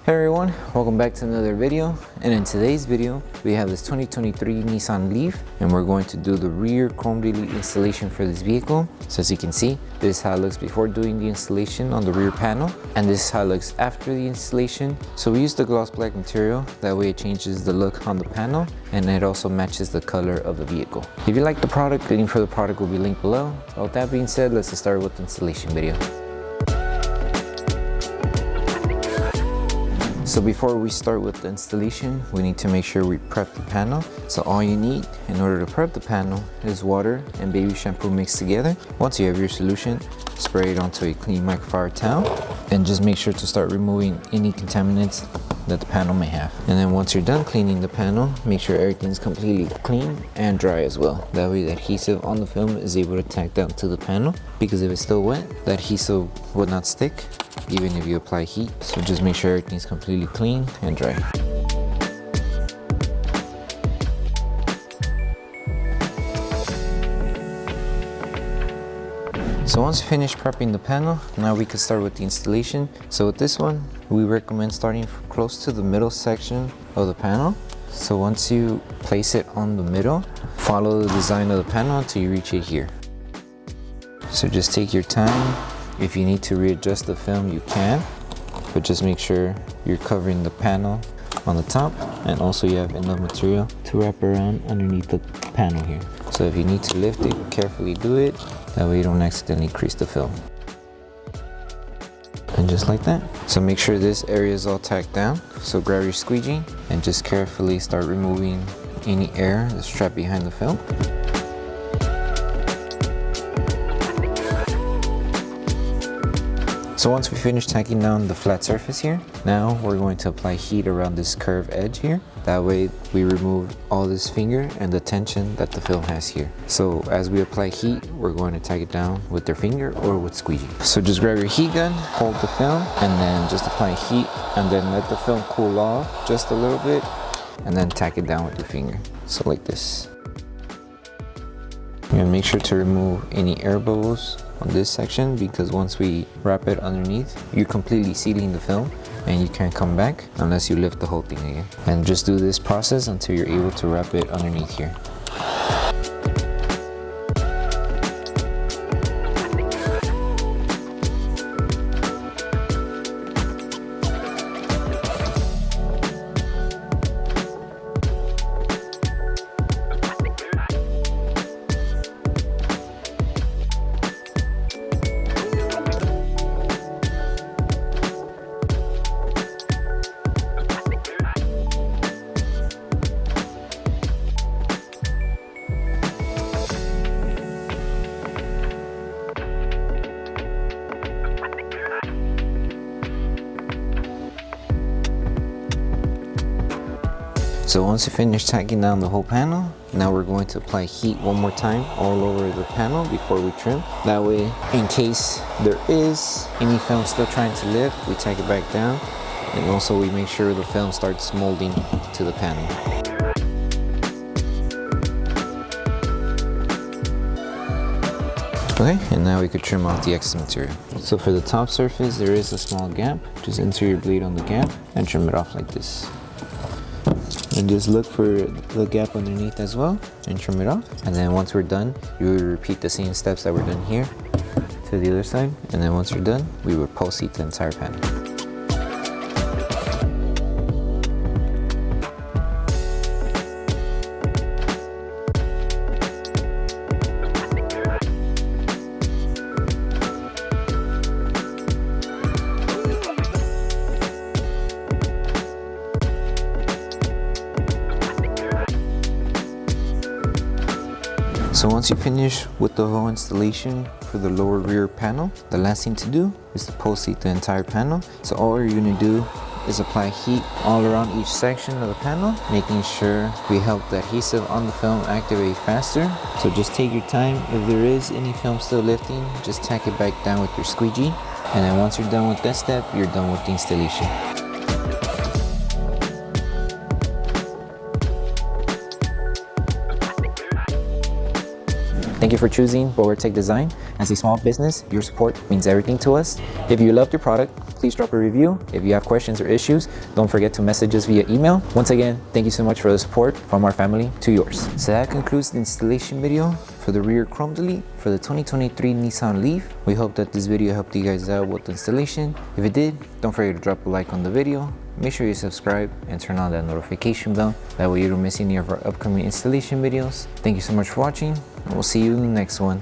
Hey everyone, welcome back to another video. And in today's video, we have this 2023 Nissan Leaf and we're going to do the rear chrome delete installation for this vehicle. So as you can see, this is how it looks before doing the installation on the rear panel, and this is how it looks after the installation. So we use the gloss black material, that way it changes the look on the panel and it also matches the color of the vehicle. If you like the product, the link for the product will be linked below. So with that being said, let's get started with the installation video. So before we start with the installation, we need to make sure we prep the panel. So all you need in order to prep the panel is water and baby shampoo mixed together. Once you have your solution, spray it onto a clean microfiber towel and just make sure to start removing any contaminants that the panel may have. And then once you're done cleaning the panel, make sure everything's completely clean and dry as well. That way the adhesive on the film is able to tack down to the panel, because if it's still wet, the adhesive would not stick even if you apply heat. So just make sure everything's completely clean and dry. So once you finish prepping the panel, now we can start with the installation. So with this one, we recommend starting close to the middle section of the panel. So once you place it on the middle, follow the design of the panel until you reach it here. So just take your time. If you need to readjust the film, you can, but just make sure you're covering the panel on the top, and also you have enough material to wrap around underneath the panel here. So if you need to lift it, carefully do it. That way you don't accidentally crease the film. And just like that. So make sure this area is all tacked down. So grab your squeegee and just carefully start removing any air that's trapped behind the film. So once we finish tacking down the flat surface here, now we're going to apply heat around this curved edge here. That way we remove all this finger and the tension that the film has here. So as we apply heat, we're going to tack it down with your finger or with squeegee. So just grab your heat gun, hold the film, and then just apply heat, and then let the film cool off just a little bit, and then tack it down with your finger. So like this. And make sure to remove any air bubbles on this section, because once we wrap it underneath, you're completely sealing the film and you can't come back unless you lift the whole thing again. And just do this process until you're able to wrap it underneath here. So once you finish tacking down the whole panel, now we're going to apply heat one more time all over the panel before we trim. That way, in case there is any film still trying to lift, we tack it back down, and also we make sure the film starts molding to the panel. Okay, and now we could trim off the excess material. So for the top surface, there is a small gap. Just insert your blade on the gap and trim it off like this. And just look for the gap underneath as well and trim it off. And then once we're done, you will repeat the same steps that were done here to the other side. And then once you're done, we will post heat the entire panel. So once you finish with the whole installation for the lower rear panel, the last thing to do is to post heat the entire panel. So all you're going to do is apply heat all around each section of the panel, making sure we help the adhesive on the film activate faster. So just take your time. If there is any film still lifting, just tack it back down with your squeegee. And then once you're done with that step, you're done with the installation. Thank you for choosing Bogar Tech Design. As a small business, your support means everything to us. If you loved your product, please drop a review. If you have questions or issues, don't forget to message us via email. Once again, thank you so much for the support from our family to yours. So that concludes the installation video for the rear chrome delete for the 2023 Nissan Leaf. We hope that this video helped you guys out with the installation. If it did, don't forget to drop a like on the video. Make sure you subscribe and turn on that notification bell. That way you don't miss any of our upcoming installation videos. Thank you so much for watching, and we'll see you in the next one.